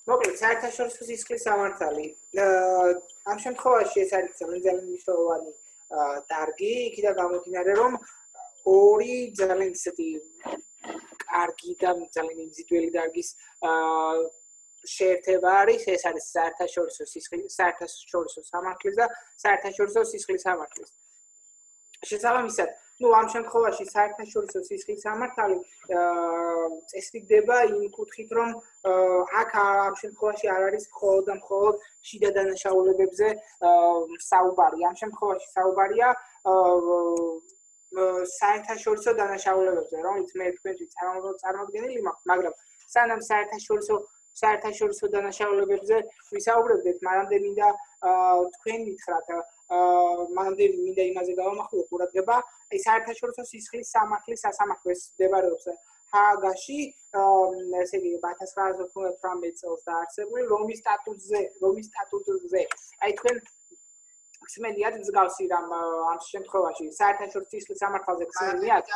მოკლედ საერთაშორისო სისხლის სამართალი ამ შემთხვევაში ეს არის ძალიან მნიშვნელოვანი დარგი, იქიდან გამომდინარე, რომ ორი ძალიან ისეთი კარგი და ძალიან იმზიდველი დარგის შეერთება არის, ეს არის საერთაშორისო სამართლის და საერთაშორისო სისხლის სამართლის. შესაბამისად, ამ შემთხვევაში საერთაშორისო სისხლის სამართალი წესრიგდება იმ კუთხით, რომ აქ ამ შემთხვევაში არ არის მხოლოდ შიდა დანაშაულებებზე საუბარი. ამ შემთხვევაში საუბარია საერთაშორისო დანაშაულებებზე, რომელიც მე თქვენთვის წარმოდგენილი მაქვს, მაგრამ სანამ საერთაშორისო დანაშაულებებზე ვისაუბრებდეთ, მანამდე მინდა თქვენ მითხრათ, მანამდე მინდა იმაზე გავამახვილოთ ყურადღება, აი საერთაშორისო სისხლის სამართლის სასამართლოს მდებარეობს ჰააგაში, ესე იგი 1998 წელს დაარსებული რომის სტატუტზე. აი თქვენ ხსმენიათ მსგავსი რამ ამ შემთხვევაში საერთაშორისო სისხლის სამართალზე ხსმენიათ?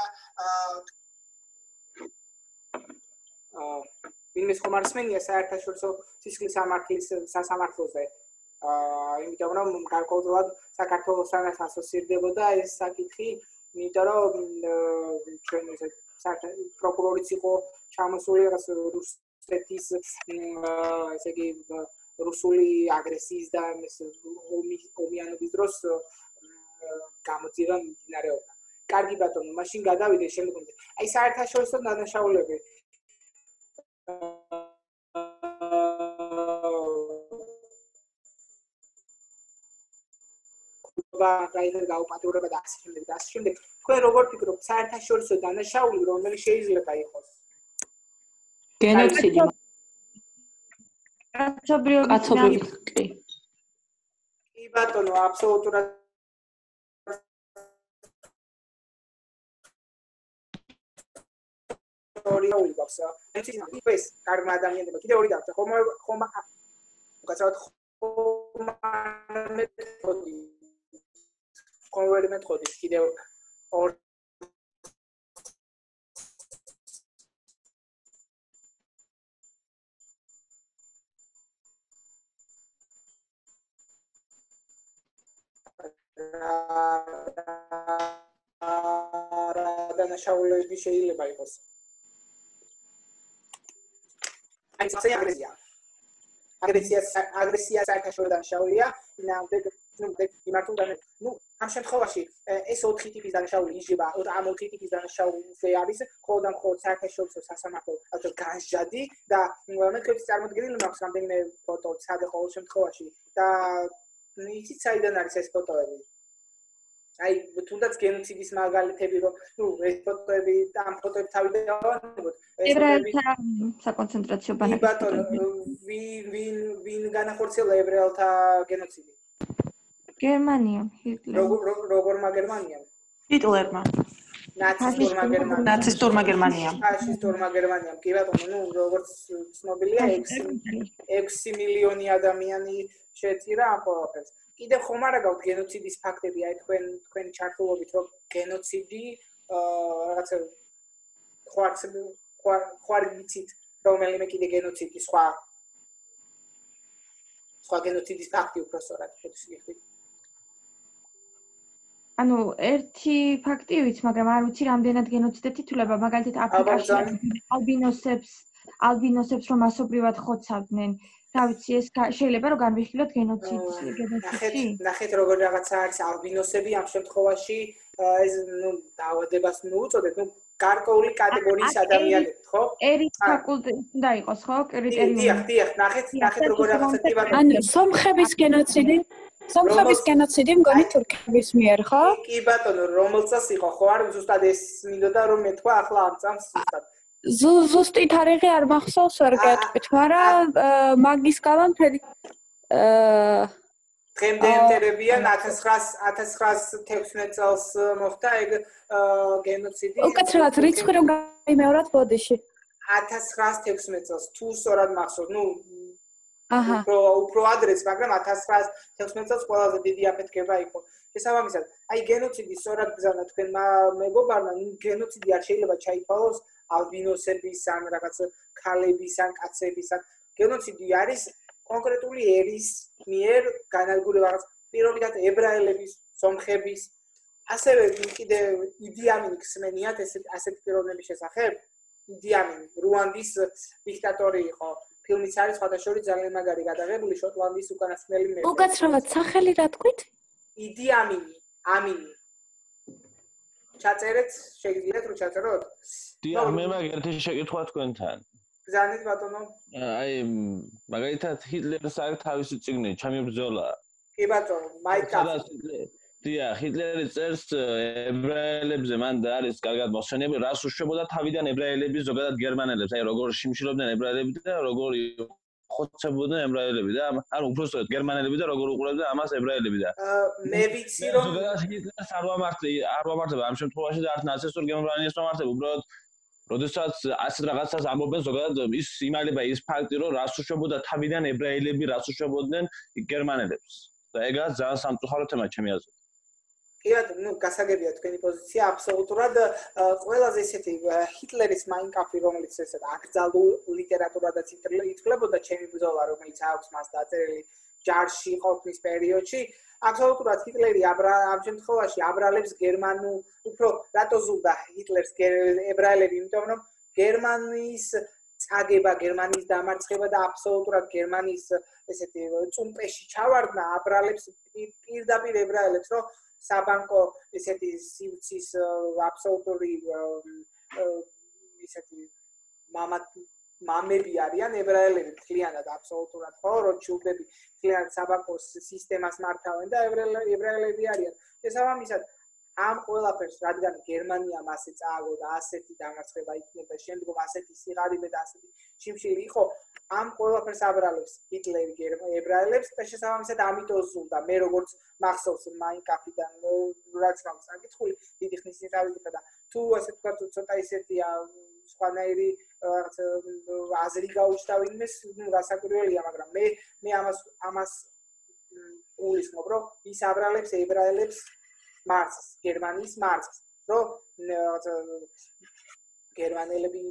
ვინმე ხომ არ ხსმენია საერთაშორისო სისხლის სამართლის სასამართლოზე? იმიტომ რომ გარკვეულად საქართველოსთან ასოცირდებოდა ეს საკითხი, იმიტომ რომ ჩვენ ესე პროკურორიც იყო ჩამოსული რუსეთის ესე იგი რუსული აგრესიის და ომიანობის დროს გამოძიება მიმდინარეობდა. კარგი ბატონო, მაშინ გადავიდე შემდგომზე. აი საერთაშორისო დანაშაულები რაიზერ გაუპატრურება და ასე შემდეგ. თქვენ როგორ ფიქრობთ საერთაშორისო დანაშაული რომელიც შეიძლება იყოს? გენოციდი. კაცობრიობის კი. კი ბატონო, აბსოლუტურად ორი გვაქვს. ეს კარგმა ადამიანებმა კიდე ორი დააქვს. ხომ უკაცრავად მეთოდი კონვერტ მეთოდის კიდევ ორ დანაშაულები შეიძლება იყოს. აი აგრესია საერთაშორისო დანაშაულია, ამ შემთხვევაში ეს 4 ტიპის დანაშაული იჯება, ამ 4 ტიპის დანაშაულზე არის მხოლოდ საერთაშორისო სასამართლო განსჯადი და მე თქვენს წარმოდგენილი მაქვს რამდენიმე ფოტო ცადე ყოველ შემთხვევაში და იცით საიდან არის ეს ფოტოები? აი თუნდაც გენოციდის მაგალითები რომ ეს ფოტოები ამ ფოტოები თავიდან დავანებოთ ებრაელთა საკონცენტრაციო ბანაკის ბატონო ვინ განახორციელა ებრაელთა გენოციდი? გერმანია, ჰიტლერი. როგორმა გერმანიამ? ჰიტლერმა. ნაცისტურმა გერმანიამ. ფაშისტურმა გერმანიამ. კი ბატონო, როგორც ცნობილია 6 მილიონი ადამიანი შეწირა ამ ყველაფერს. კიდევ ხომ არა გაქვთ გენოციდის ფაქტები, აი თქვენი ჩართულობით რომ გენოციდი რაღაცა ხوار გიცით რომელიმე კიდე გენოციდი სხვა გენოციდის ფაქტი უბრალოდ ხეთში. ანუ ერთი ფაქტი ვიცი, მაგრამ არ ვიცი რამდენად გენოციდად ითვლება, მაგალითად აფრიკაში ალბინოსებს რომ მასობრივად ხოცავდნენ. რა ვიცი, ეს შეიძლება რომ განვიხილოთ გენოციდში? ნახეთ როგორ რაღაცა არის ალბინოსები ამ შემთხვევაში ეს დაავადებას მოუწოდეთ, გარკვეული კატეგორიის ადამიანები, ხო? ერის ფაკულტეტი უნდა იყოს, ხო? კრიტერიუმი. დიახ, ნახეთ როგორ რაღაცა ტიპად. ანუ სომხების გენოციდი მგონი თურქების მიერ, ხო? კი ბატონო, რომელსაც იყო, ხო არ ზუსტად ეს მინდოდა რომ მეთქვა ახლა ამ წამს ზუსტად. ზუსტი თარიღი არ მახსოვს ვერ გეტყვით, მაგრამ მაგის გამომფერი დღემდე ემტერებიან 1916 წელს მოხდა ეგ გენოციდი. უკაცრავად რიცხვი რომ გაიმეოროთ ბოდიში. 1916 წელს თუ სწორად მახსოვს, უფრო ადრეც, მაგრამ 1916 წელს ყველაზე დიდი აფეთქება იყო. შესაბამისად, აი გენოციდი სწორად გზავნა თქვენმა მეგობარმა, გენოციდი არ შეიძლება ჩაითვალოს ალბინოსების ან რაღაც ქალების ან კაცების ან გენოციდი არის კონკრეტული ერის მიერ განადგურება რაღაც პირობითად ებრაელების, სომხების, ასევე კიდე იდიამინი ხსმენიათ ასეთი პიროვნების შესახებ. იდიამინი რუანდის დიქტატორი იყო. ფილმიც არის სხვადასხვა ძალიან მაგარი გადაღებული შოტლანდიის უკანასკნელი მეფე. უკაცრავად სახელი რა თქვით? იდიამინი, ამინი. ჩაწერეთ, შეგიძლიათ რომ ჩაწეროთ? დიახ, მე მაგ ერთი შეკითხვა თქვენთან. ბრძანეთ ბატონო. აი, მაგალითად ჰიტლერს აქვს თავისი წიგნი, ჩემი ბრძოლა. კი ბატონო, მაიკაფი. დიახ, ჰიტლერი წერს ებრაელებზე, მან და არის კარგად მოხსენიებული, რას უშვებოდა თავიდან ებრაელები ზოგადად გერმანელებს, აი როგორ შიმშილობდნენ ებრაელები და როგორ ხოცებოდნენ ებრაელები და ანუ უბრალოდ გერმანელები და როგორ უყურებდნენ ამას ებრაელები და მე ვიცი რომ ზოგადად ჰიტლერს არ ვამართება ამ შემთხვევაში და არც ნაცისტურ გერმანიას ვამართებ, უბრალოდ როდესაც ასეთ რაღაცას ამბობენ ზოგადად ის იმალება ის ფაქტი რომ რას უშვებოდა თავიდან ებრაელები რას უშვებოდნენ გერმანელებს და ეგაა ძალიან სამწუხარო თემა ჩემი აზრით. კი ბატონო, გასაგებია თქვენი პოზიცია აბსოლუტურად ყველაზე ესეთი ჰიტლერის მაინკაფი რომელიც ესეთ აკრძალულ ლიტერატურადაც ითვლებოდა ჩემი ბრძოლა რომელიც აქვს მას დაწერილი ჯარში ყოფნის პერიოდში აბსოლუტურად ჰიტლერი ამ შემთხვევაში აბრალებს გერმანულ უფრო რატო ზულდა ჰიტლერს ებრაელები იმიტომ რომ გერმანიის წაგება გერმანიის დამარცხება და აბსოლუტურად გერმანიის ესეთი წუმპეში ჩავარდნა აბრალებს პირდაპირ ებრაელებს რომ საბანკო ესეთი სივრცის აბსოლუტური ესეთი მამები არიან ებრაელები მთლიანად აბსოლუტურად ხო როჩილდები მთლიანად საბანკოს სისტემას მართავენ და ებრაელები არიან შესაბამისად ამ ყველაფერს რადგან გერმანიამ ასე წააგო და ასეთი დამარცხება იქნება შემდგომ ასეთი სიღარიბე და ასეთი შიმშილი იყო ამ ყველაფერს აბრალებს ჰიტლერი ებრაელებს და შესაბამისად ამიტომ ზულდა მე როგორც მახსოვს მაინკაფიდან რაც მაქვს საკითხული დიდი ხნის წინ დავიდე და თუ ასე თქვა ცოტა ისეთია სხვანაირი აზრი გაუჩნდა ვინმეს გასაკვირველია მაგრამ მე ამას უგულისხმობ რომ ის აბრალებს ებრაელებს მარცხს გერმანიის მარცხს რომ გერმანელები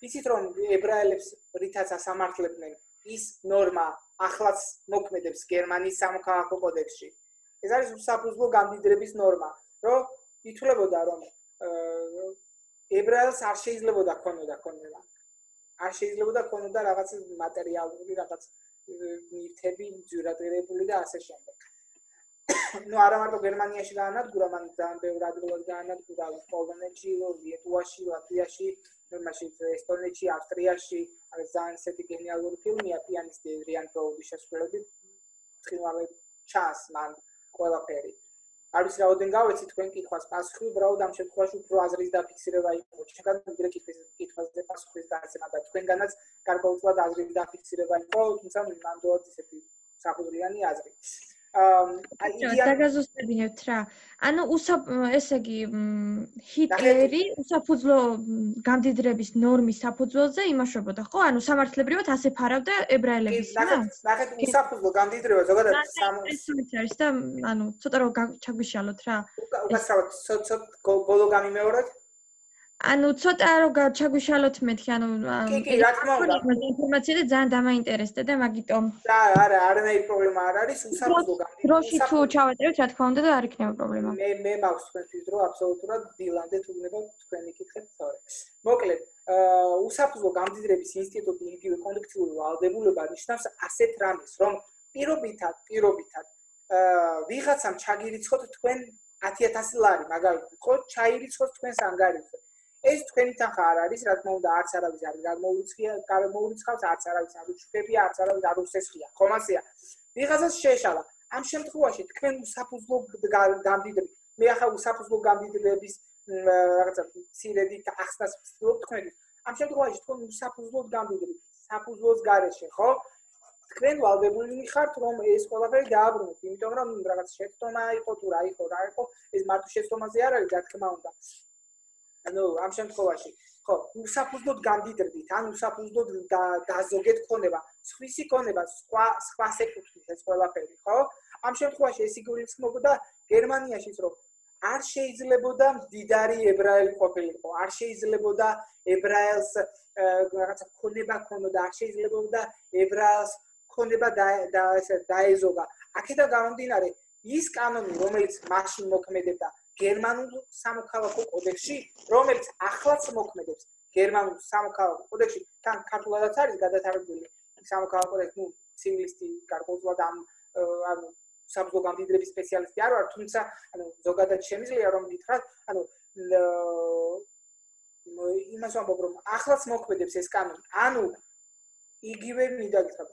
იცით რომ ებრაელებს რითაც ასამართლებდნენ ის ნორმა ახლაც მოქმედებს გერმანიის სამოქალაქო კოდექსში ეს არის უსაფუძვლო გამდიდრების ნორმა რომ ითვლებოდა რომ ებრაელს არ შეიძლებოდა ქონოდა არ შეიძლებოდა ქონოდა რაღაც მატერიალური რაღაც ნივთები ძვირადღირებული და ასე შემდეგ ну არა მარტო გერმანიაში გაანადგურა, მან ძალიან ბევრ ადგილას გაანადგურა, პოლონეთში, ლიტვაში, ლატვიაში, მაშინ ესტონეთში, ავსტრიაში, არის ძალიან ისეთი გენიალური ფილმია, პიანისტი რიან პროუდის შესრულებით, თხილავე ჩანს მან ყველაფერი. არ ვიცი რაოდენ გავეცი თქვენ კითხვას პასუხი, უბრალოდ ამ შემთხვევაში უფრო აზრის დაფიქსირება იყო. შეგან ვიდრე კითხვაზე პასუხის გაცემა და თქვენგანაც გარკვეულწილად აზრის დაფიქსირება იყო, თუმცა ნამდვილად ისეთი საფუძვლიანი აზრი. დაგაზუსტებინებთ რა. ანუ ესე იგი ჰიტლერი უსაფუძვლო გამდიდრების ნორმის საფუძველზე იმაშობოდა, ხო? ანუ სამართლებრივად ასე ფარავდა ებრაელების მას. ნახეთ, უსაფუძვლო გამდიდრება ზოგადად ეს არის და ანუ ცოტა რომ ჩაგვიშალოთ რა. უკაცრავად ცოტა ბოლო გამიმეოროთ. ანუ ცოტა რომ ჩაგვიშალოთ მეთქი, ანუ კი, რა თქმა უნდა. ინფორმაცია და ძალიან დამაინტერესდა და მაგიტომ. არა, არანაირი პრობლემა არ არის, უსაფუძვლო გამდიდრება. დროში თუ ჩავაწერეთ, რა თქმა უნდა და არ იქნება პრობლემა. მე მაქვს თქვენთვის დრო აბსოლუტურად დილამდე თუ უნდა თქვენი კითხეთ სწორედ. მოკლედ, უსაფუძვლო გამდიდრების ინსტიტუტი იგივე კოლექტიური ვალდებულება ნიშნავს ასეთ რამეს, რომ პირობითად ვიღაცამ ჩაგირიცხოთ თქვენ 10000 ლარი, მაგალითად, ხო, ჩაირიცხოთ თქვენს ანგარიშზე. ეს თქვენთან ხარ არის, რა თქმა უნდა, არც არავის არ გამოურიცხავს, არც არავის არ უჩვენებია, არც არავის არ უსესხია. ხომ ასეა? ვიღაცას შეეშალა. ამ შემთხვევაში თქვენ უსაფუძვლო გამდიდრებით. მე ახლა უსაფუძვლო გამდიდრების რაღაცა ცირედი ახსნას ვცდილობ თქვენთვის. ამ შემთხვევაში თქვენ უსაფუძვლოდ გამდიდრებით, საფუძვლოს გარეშე, ხო? თქვენ ვალდებული ხართ, რომ ეს ყველაფერი დააბრუნოთ, იმიტომ რომ რაღაც შეცდომა იყო თუ რა იყო, ეს მარტო შეცდომაზე არ არის, რა თქმა უნდა. ანუ ამ შემთხვევაში ხო უსაფუძვლოდ გამდიდრდით ან უსაფუძვლოდ დაზოგეთ ქონება სხვისი ქონება სხვას ეკუთვნის ეს ყველაფერი ხო ამ შემთხვევაში ეს იგულისხმობდა გერმანიაშიც რომ არ შეიძლებოდა მდიდარი ებრაელი ყოფილიყო, არ შეიძლებოდა ებრაელს რაღაცა ქონება ქონოდა, არ შეიძლებოდა ებრაელს ქონება და ესე დაეზოგა. აქედან გამომდინარე, ის კანონი, რომელიც მაშინ მოქმედებდა გერმანულ სამოქალაქო კოდექსში, რომელიც ახლაც მოქმედებს გერმანულ სამოქალაქო კოდექსში, თან ქართულადაც არის გადათარგმნილი სამოქალაქო კოდექსი, ცივილისტი გარკვეულწილად ანუ საბრძოლო გამდიდრების სპეციალისტი არ ვარ, თუმცა ზოგადად შემიძლია რომ გითხრათ, იმას ვამბობ, რომ ახლაც მოქმედებს ეს კანონი. ანუ იგივე მინდა გითხრათ,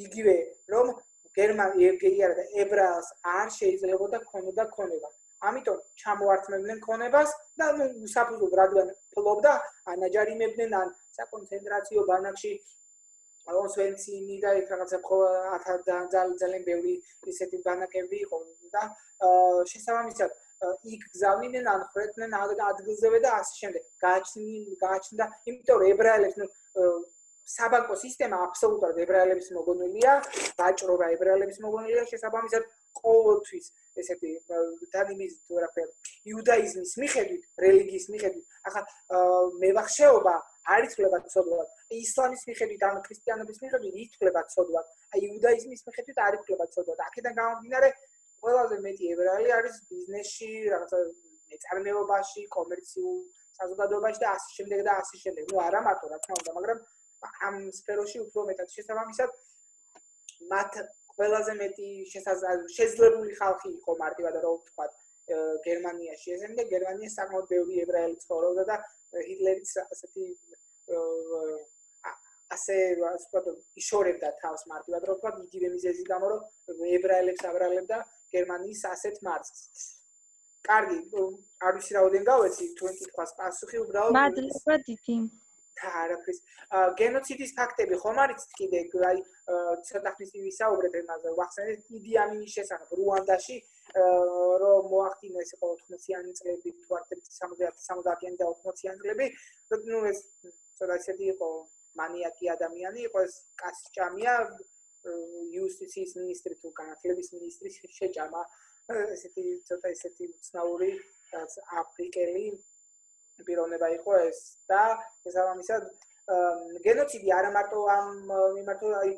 იგივე რომ გერმანიელს და ებრაელს არ შეიძლებოდა ქონოდა ქონება. ამიტომ ჩამოართმევდნენ ქონებას და საფუძვლად რადგან ფლობდა ანაჯარიმებდნენ ან საკონცენტრაციო ბანაკში ოსვენციმი და რაღაცა ძალიან ბევრი ისეთი ბანაკები იყო და შესაბამისად იქ გზავნიდნენ ან ხრედნენ ადგილზევე და ასე შემდეგ. გააჩნდა, იმიტომ რომ ებრაელებს საბანკო სისტემა აბსოლუტურად ებრაელების მოგონილია, ვაჭრობა ებრაელების მოგონილია, შესაბამისად ყოველთვის ესეთი თანიმის თუ რა ქვია, იუდაიზმის მიხედვით, რელიგიის მიხედვით, ახლა მევახშეობა არ იცვლება ცოდვად, ისლამის მიხედვით, ან ქრისტიანობის მიხედვით იცვლება ცოდვად, იუდაიზმის მიხედვით არ იცვლება ცოდვად. აქედან გამომდინარე, ყველაზე მეტი ებრაელი არის ბიზნესში, რაღაცა მეწარმეობაში, კომერციულ საზოგადოებაში და ასე შემდეგ და ასე შემდეგ. არა მარტო რა თქმა უნდა, მაგრამ ამ სფეროში უფრო მეტად შესაბამისად მათ ყველაზე მეტი შესაძლებელი ხალხი იყო მარტივად რომ ვთქვა გერმანიაში. ესენდა გერმანიაში საკმაოდ ბევრი ებრაელი ცხოვრობდა და ჰიტლერიც ასე ვთქვათ იშორებდა თავს მარტივად რომ ვთქვა იგივე მიზეზის გამო რომ ებრაელებს აბრალებდა გერმანიის ასეთ მარცხს. კარგი, არ ვიცი რაოდენ გავეცი, თუ ეკითხავს პასუხი უბრალოდ მადლობა დიდი. არაფრის გენოციდის ფაქტები ხომ არის კიდე აი ცოტა ხნის ვისაუბრეთ იმაზე ვახსენეთ იდი ამინის შესახებ რუანდაში რომ მოახდინა ეს 80-იანი წლები თუ არ 70-იანი და 80-იანი წლები ნუ ეს ცოტა ისეთი იყო მანიაკი ადამიანი იყო ეს კასჭამია იუსტიციის მინისტრი თუ განათლების მინისტრი შეჭამა ესეთი ცოტა ისეთი უცნაური აფრიკელი პიროვნება იყო ეს და შესაბამისად გენოციდი არა მარტო ამ მიმართულ აი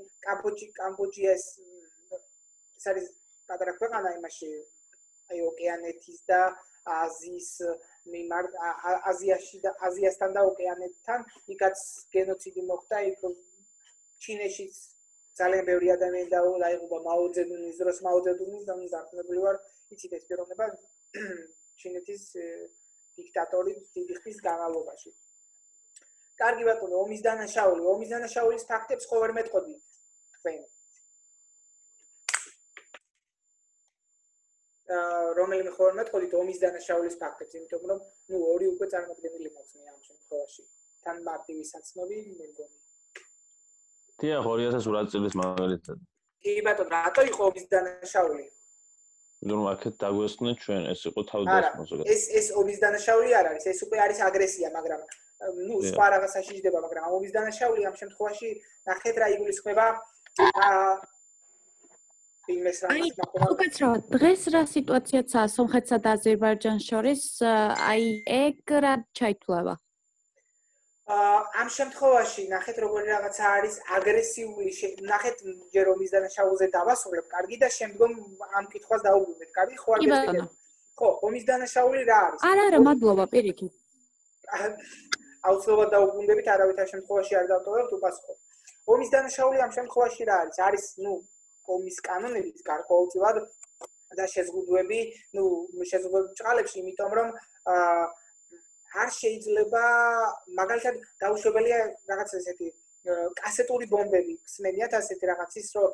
კამბოჯიას ეს არის პატარა ქვეყანა იმაში აი ოკეანეთის და აზიის მიმართ აზიაში და აზიასთან და ოკეანეთთან იქაც გენოციდი მოხდა იქ ჩინეთში ძალიან ბევრი ადამიანი დაიღუპა მაოძედუნის დროს მაოძედუნი და დაყენებული ვარ იცით ეს პიროვნება ჩინეთის დიქტატორი დიდი ხნის განმავლობაში. კარგი ბატონო, ომის დანაშაულის ფაქტებს ხო ვერ მეტყოდით თქვენ? რომელიმე ხო ვერ მეტყოდით ომის დანაშაულის ფაქტებს, იმიტომ რომ ნუ ორი უკვე წარმოქმნილი მაქვს მე ამ შემთხვევაში. თან მარტივი საცნობი მე მგონი. დიახ, 2008 წლის მაგალითად. კი ბატონო, რატო იყო ომის დანაშაული? რომ აქეთ დაგვესწრეთ ჩვენ ეს იყო თავდასხმა ზოგადად. ეს ომის დანაშაული არ არის, ეს უკვე არის აგრესია, მაგრამ ნუ სხვა რაღაცა შეიძლება, მაგრამ ომის დანაშაული ამ შემთხვევაში ნახეთ რა იგულისხმება იმეს რა უკაცრავად დღეს რა სიტუაციაცაა სომხეთსა და აზერბაიჯანს შორის აი ეგ რა ჩაითვლება? ამ შემთხვევაში ნახეთ როგორი რაღაცა არის აგრესიული ნახეთ ჯერ ომის დანაშაულზე დავასრულებ კარგი და შემდგომ ამ კითხვას დაუბრუნდეთ კარგი ხო არ გესმით ხო ომის დანაშაული რა არის არა მადლობა პირიქით აუცილებლად დაუბრუნდებით არავით ამ შემთხვევაში არ დავტოვებთ უპასუხოთ ომის დანაშაული ამ შემთხვევაში რა არის არის ნუ ომის კანონებით გარკვეულწილად და შეზღუდვები ნუ შეზღუდვები ჭყალებში იმიტომ რომ არ შეიძლება მაგალითად დაუშვებელია რაღაც ესეთი კასეტური ბომბები ხსმენიათ ასეთი რაღაცის რომ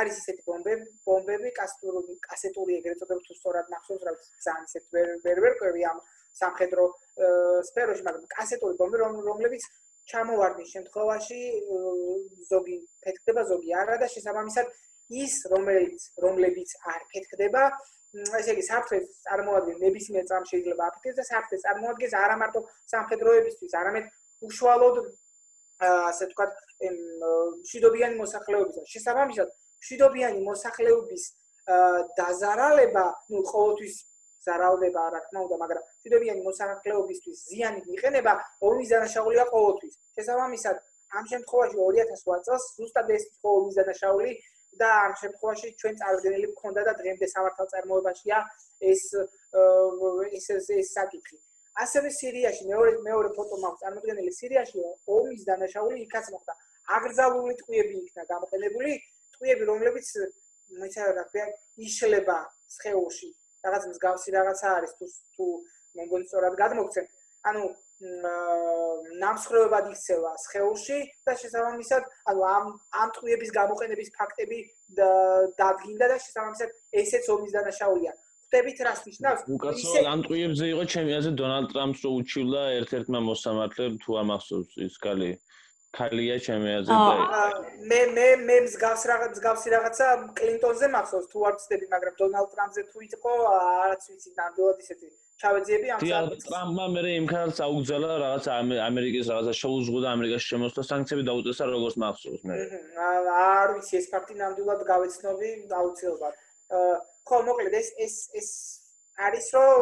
არის ესეთი ბომბები კასეტური ეგრეთ წოდებული თუ სწორად ნახსოვს რა ძალიან ესეთ ვერ ყვევი ამ სამხედრო სფეროში მაგრამ კასეტური ბომბები რომლებიც ჩამოვარდნის შემთხვევაში ზოგი ფეთქდება ზოგი არა და შესაბამისად ის რომლებიც არ ფეთქდება ესე იგი საფრთხეს წარმოადგენს ნებისმიერ წამს შეიძლება აფეთქდეს და საფრთხეს წარმოადგენს არა მარტო სამხედროებისთვის, არამედ უშუალოდ ასე ვთქვათ, მშვიდობიანი მოსახლეობისა. შესაბამისად, მშვიდობიანი მოსახლეობის დაზარალება, ну, ყოველთვის ზარალდება რა თქმა უნდა, მაგრამ მშვიდობიანი მოსახლეობისთვის ზიანი მიყენება ომის დანაშაულია ყოველთვის. შესაბამისად, ამ შემთხვევაში 2008 წელს ზუსტად ეს იყო ომის დანაშაული და ამ შემთხვევაში ჩვენ წარდგენილი გქონდა და დღემდე სამართალწარმოებაშია ეს საკითხი. ასევე სირიაში მეორე ფოტო მაქვს წარმოდგენილი სირიაში ომის დანაშაული იქაც მოხდა. აკრძალული ტყვიები იქნა გამოყენებული, ტყვიები რომლებიც რა ქვია იშლება სხეულში. რაღაც მსგავსი რაღაცა არის თუ მოგონი სწორად გადმოგცემ. ანუ ნამსხვრევებად იქცევა სხეულში და შესაბამისად ამ ტყვიების გამოყენების ფაქტები დადგინდა და შესაბამისად ესეც ომის დანაშაულია. ხვდებით რას ნიშნავს? უკაცრავად ამ ტყვიებზე იყო ჩემი აზრით დონალდ ტრამპს რო უჩივდა ერთ-ერთმა მოსამართლემ თუ არ მახსოვს ის ქალია ჩემი აზრით და მე მსგავსი რაღაცა კლინტონზე მახსოვს თუ არ ვცდები, მაგრამ დონალდ ტრამპზე თუ იყო არც ვიცი ნამდვილად ისეთი ჩავეძიები ამ საკითხს. ტრამპმა მე იმ ქალს აუგზალა რაღაც ამერიკის რაღაცა შეუზღუდა ამერიკაში შემოსვლა სანქციები დაუწესა როგორც მახსოვს მე. არ ვიცი ეს ფაქტი ნამდვილად გავეცნობი აუცილებლად. ხო, მოკლედ ეს არის რომ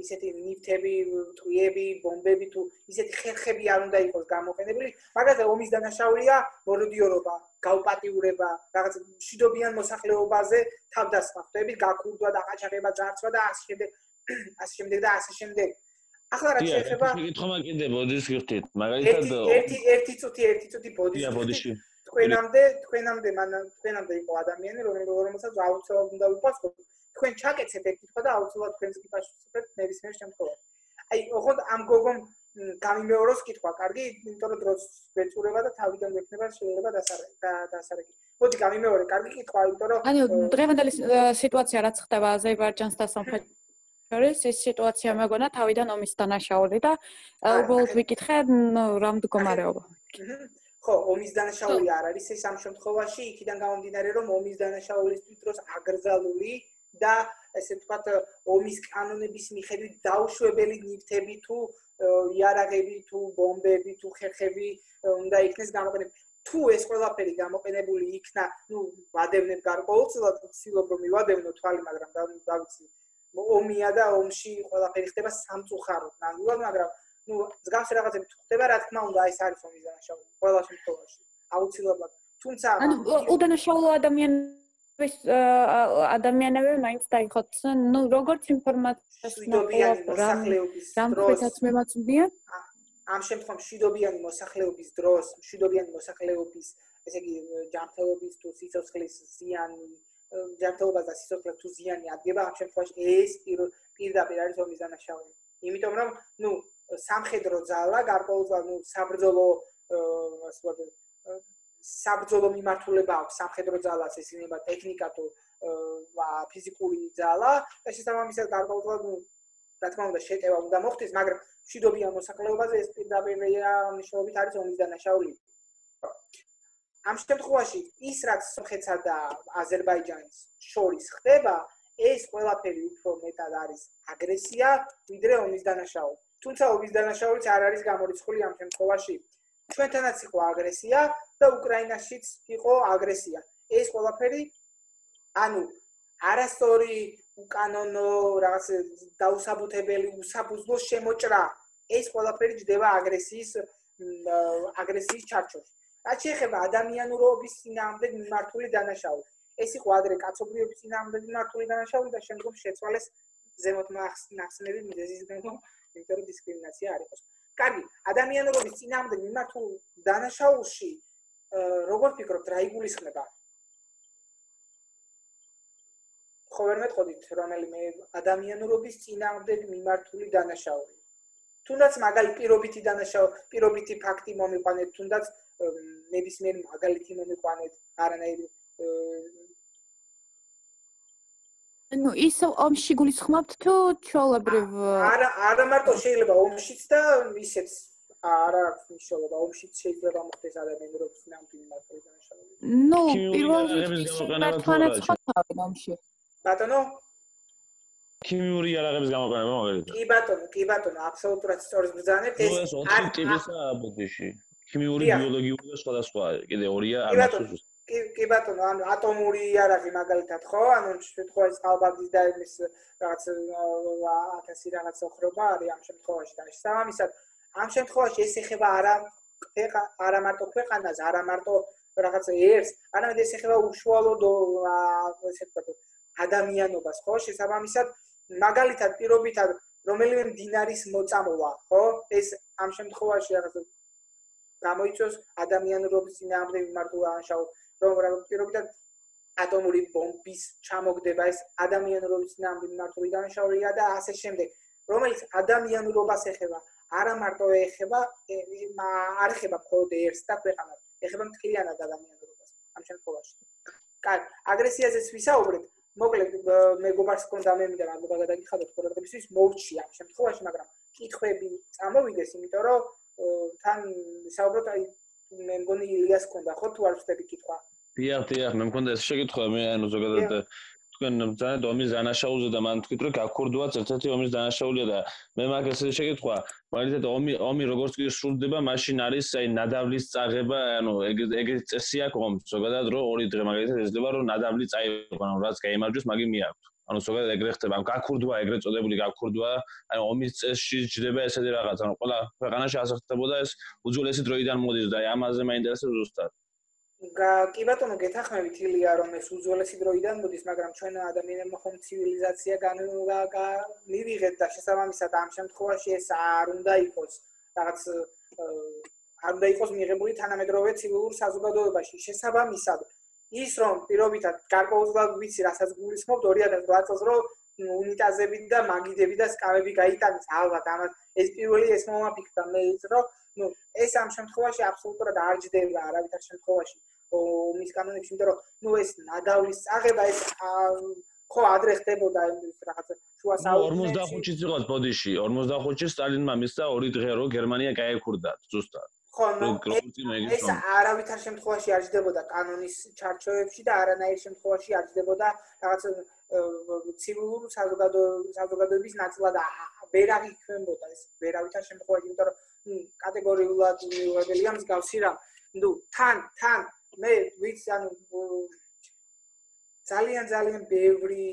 ისეთი ნივთები, ტყვიები, ბომბები თუ ისეთი ხერხები არ უნდა იყოს გამოყენებული, მაგაზე ომის დანაშაულია მოროდიორობა, გავპატიურება, რაღაც მშვიდობიან მოსახლეობაზე თავდასხმა, ხვდები, გაქურდვა და ყაჩაღება, ძარცვა და ასე შემდეგ. ახლა რა შეიძლება შეკითხვა კიდე ბოდიშს გიხდით, მაგალითად ერთი წუთი ბოდიში. თქვენამდე იყო ადამიანი, რომელსაც აუცილებლად უნდა ვიპასუხოთ. თქვენ ჩაკეცეთ ერთ კითხვა და აუცილებლად თქვენს გიპასუხებთ ნებისმიერ შემთხვევაში. აი, ოღონდ ამ გოგომ გამიმეოროს კითხვა, კარგი, იმიტომ რომ დროც გვეწურება და თავიდან გვექნება შეიძლება დასარეკი. მოდი გამიმეორე, კარგი კითხვა, იმიტომ რომ ანუ დღევანდელი სიტუაცია რაც ხდება აზერბაიჯანს და სომხეთს შორის, ეს სიტუაცია მეგონა თავიდან ომის დანაშაული და უბრალოდ ვიკითხე რა მდგომარეობა. ხო, ომის დანაშაული არ არის ეს ამ შემთხვევაში, იქიდან გამომდინარე რომ ომის დანაშაულისთვის დროს აკრძალული და ესე ვთქვათ ომის კანონების მიხედვით დაუშვებელი ნივთები თუ იარაღები თუ ბომბები თუ ხერხები უნდა იქნეს გამოყენებული. თუ ეს ყველაფერი გამოყენებული იქნა, ვადევნებ გარკვეულწილად, ვცდილობ რომ მივადევნო თვალი, მაგრამ დავიცი ომია და ომში ყველაფერი ხდება სამწუხაროდ ნამდვილად, მაგრამ მსგავსი რაღაცები თუ ხდება, რა თქმა უნდა, ეს არის ომის დანაშაული ყველა შემთხვევაში. აუცილებლად. თუმცა უდანაშაულო ადამიანები მაინც დაიხოცენ, როგორც ინფორმაციას რამთვისაც მემაცვიან. ამ შემთხვევაში მშვიდობიანი მოსახლეობის დროს, მშვიდობიანი მოსახლეობის, ესე იგი ჯანმრთელობის თუ სიცოცხლის ზიანი, ჯანმრთელობას და სიცოცხლეს თუ ზიანი ადგება, ამ შემთხვევაში ეს პირდაპირ არის ომის დანაშაული. იმიტომ რომ, სამხედრო ძალა, გარკვეულწილად, საბრძოლო მიმართულება აქვს სამხედრო ძალას, ეს იქნება ტექნიკა თუ ფიზიკური ძალა და შესაბამისად გარკვეულწილად, რა თქმა უნდა, შეტევა უნდა მოხდეს, მაგრამ მშვიდობიან მოსახლეობაზე ეს პირდაპირ მნიშვნელობით არის ომის დანაშაული. ამ შემთხვევაში ის რაც სომხეთსა და აზერბაიჯანს შორის ხდება, ეს ყველაფერი უფრო მეტად არის აგრესია, ვიდრე ომის დანაშაული. თუმცა ომის დანაშაულიც არ არის გამორიცხული ამ შემთხვევაში. ჩვენთანაც იყო აგრესია და უკრაინაშიც იყო აგრესია. ეს ყველაფერი არასწორი, უკანონო, რაღაც დაუსაბუთებელი, უსაფუძვლო შემოჭრა. ეს ყველაფერი ჯდება აგრესიის ჩარჩოში. რაც შეეხება ადამიანურობის წინააღმდეგ მიმართული დანაშაული. ეს იყო ადრე კაცობრიობის წინააღმდეგ მიმართული დანაშაული და შემდგომ შეცვალეს ზემოთ ნახსნელი მიზეზის გამო, იმიტომ რომ დისკრიმინაცია არ იყოს. კარგი, ადამიანურობის წინააღმდეგ მიმართულ დანაშაულში როგორ ფიქრობთ, რა იგულისხმება? ხო ვერ მეტყოდით რომელიმე ადამიანურობის წინააღმდეგ მიმართული დანაშაული. თუნდაც მაგალითი პირობითი დანაშაული, პირობითი ფაქტი მომიყვანეთ, თუნდაც ნებისმიერი მაგალითი მომიყვანეთ, არანაირი ის ომში გულისხმობთ თუ ჩვეულებრივ არა მარტო შეიძლება ომშიც და ისეც არა აქვს მნიშვნელობა, ომშიც შეიძლება მოხდეს ადამიანურობის წინააღმდეგ მიმართული დანაშაული. პირველ რიგში ერთმანეთს ომში. ბატონო? ქიმიური იარაღების გამოყენება მაგალითად. კი ბატონო, აბსოლუტურად სწორს ბრძანებთ. ეს ორი ტიპისაა ბოდიში. ქიმიური, ბიოლოგიური და სხვადასხვა. კიდე ორია ამასუს. კი ბატონო, ანუ ატომური იარაღი მაგალითად ხო? ანუ შემთხვევაში წყალბადის და იმის რაღაც 1000 რაღაც ოხრობა არის ამ შემთხვევაში და შესაბამისად ამ შემთხვევაში ეს ეხება არა მარტო ქვეყანას, არა მარტო რაღაც ერს, არამედ ეს ეხება უშუალოდ ესე ვთქვათ ადამიანობას, ხო? შესაბამისად მაგალითად პირობითად რომელიმე მდინარის მოწამოლა, ხო? ეს ამ შემთხვევაში რაღაც გამოიწვევს ადამიანურობის წინააღმდეგ მიმართულ დანაშაულს, რომ პირობითად ატომური ბომბის ჩამოგდება ეს ადამიანურობის წინააღმდეგ მიმართული დანაშაულია და ასე შემდეგ, რომელიც ადამიანურობას ეხება, არა მარტო ეხება, არ ეხება მხოლოდ ერს და ქვეყანას, ეხება მთლიანად ადამიანურობას ამ შემთხვევაში. კარგი, აგრესიაზეც ვისაუბრეთ. მოკლედ მეგობარს ჰქონდა მე მინდა მაგობა გადაგიხადოთ ყურადღებისთვის მოვჩი ამ შემთხვევაში, მაგრამ კითხვები წამოვიდეს, იმიტომ რომ თან ვისაუბროთ აი მე მგონი ილიას ჰქონდა ხო თუ არ ვწდები კითხვა? დიახ, მე მქონდა ეს შეკითხვა, მე ანუ ზოგადად თქვენ ძალიან ომის დანაშაულზე და მან თქვით რომ გაქურდუაც ერთ-ერთი ომის დანაშაულია და მე მაგ ესე შეკითხვა, მაგალითად ომი როგორც კი სრულდება, მაშინ არის აი ნადავლის წაღება, ანუ ეგეთი წესი აქვს ომს, ზოგადად რომ 2 დღე მაგალითად ეძება რომ ნადავლი წაიღო, ანუ რაც გაიმარჯვეს, მაგი მიაქვთ. ანუ ზოგადად ეგრე ხდება, გაქურდვა, ეგრეთ წოდებული გაქურდვა, აი ომის წესში ჯდება ესეთი რაღაც, ანუ ყველა ქვეყანაში ასე ხდებოდა ეს უძველესი დროიდან მოდის და აი ამაზე მაინტერესებს ზუსტად. კი ბატონო, გეთახმებით ილია რომ ეს უძველესი დროიდან მოდის, მაგრამ ჩვენ ადამიანებმა ხომ ცივილიზაცია მივიღეთ და შესაბამისად ამ შემთხვევაში ეს არ უნდა იყოს რაღაც არ უნდა იყოს მიღებული თანამედროვე ცივილურ საზოგადოებაში. შესაბამისად ის რომ პირობითად გარკვეულწილად ვიცი რასაც გულისხმობთ 2008 წელს რომ უნიტაზები და მაგიდები და სკამები გაიტანეს ალბათ ამას ეს პირველი ეს მომაფიქრდა მე ის რომ ეს ამ შემთხვევაში აბსოლუტურად არ ჯდება არავითარ შემთხვევაში ომის კანონებში, იმიტომ რომ ეს ნადავლის წაღება ეს ხო ადრე ხდებოდა ის რაღაც შუა საუკუნეებში 45-ში იყო ბოდიში 45-ში სტალინმა მისცა 2 დღე რომ გერმანია გაეკურდა ზუსტად. ხო, ეს არავითარ შემთხვევაში არ ჯდებოდა კანონის ჩარჩოებში და არანაირ შემთხვევაში არ ჯდებოდა რაღაც ცივილურ საზოგადოების ნაწილად ვერ აღიქვემდებოდა ეს ვერავითარ შემთხვევაში, იმიტომ რომ კატეგორიულად მიუღებელია მსგავსი რამ. ნუ თან მე ვიცი ანუ ძალიან ბევრი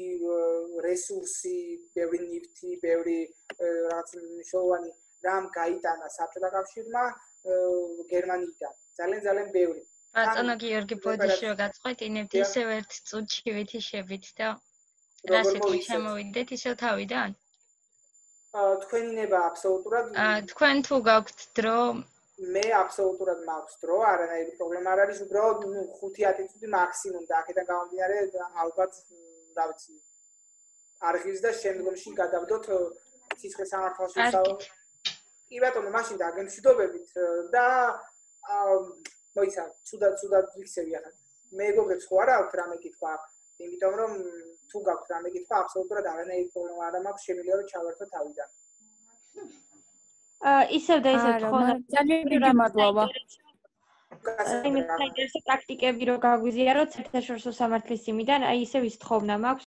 რესურსი, ბევრი ნივთი, ბევრი რაღაც მნიშვნელოვანი რამ გაიტანა საბჭოთა კავშირმა გერმანიიდან. ძალიან ბევრი. ბატონო გიორგი ბოდიში რო გაწყვეტინებთ ისევ ერთ წუთში ვითიშებით და რა სიტყვით შემოვიდეთ ისევ თავიდან? თქვენინება აბსოლუტურად თქვენ თუ გაქვთ დრო მე აბსოლუტურად მაქვს დრო, არანაირი პრობლემა არ არის, უბრალოდ 5-10 წუთი მაქსიმუმ და აქედან გამომდინარე ალბათ რა ვიცი არხივს და შემდგომში გადავდოთ სიცხეს სამართალში ვსაუბრობთ. კი ბატონო, მაშინ დაგემშვიდობებით და მოიცა, ცუდად ვიქცევი ახლა. მეგობრებს ხო არა აქვს რამე კითხვა, იმიტომ რომ თუ გაქვთ რამე კითხვა, აბსოლუტურად არანაირი პრობლემა არ მაქვს, შემიძლია რომ ჩავერთო თავიდან. ისევ და ისევ თხოვნა ძალიან მადლობა. იმის საინტერესო პრაქტიკები რო გაგვიზიაროთ საერთაშორისო სამართლის იმიდან, აი ისევ ის თხოვნა მაქვს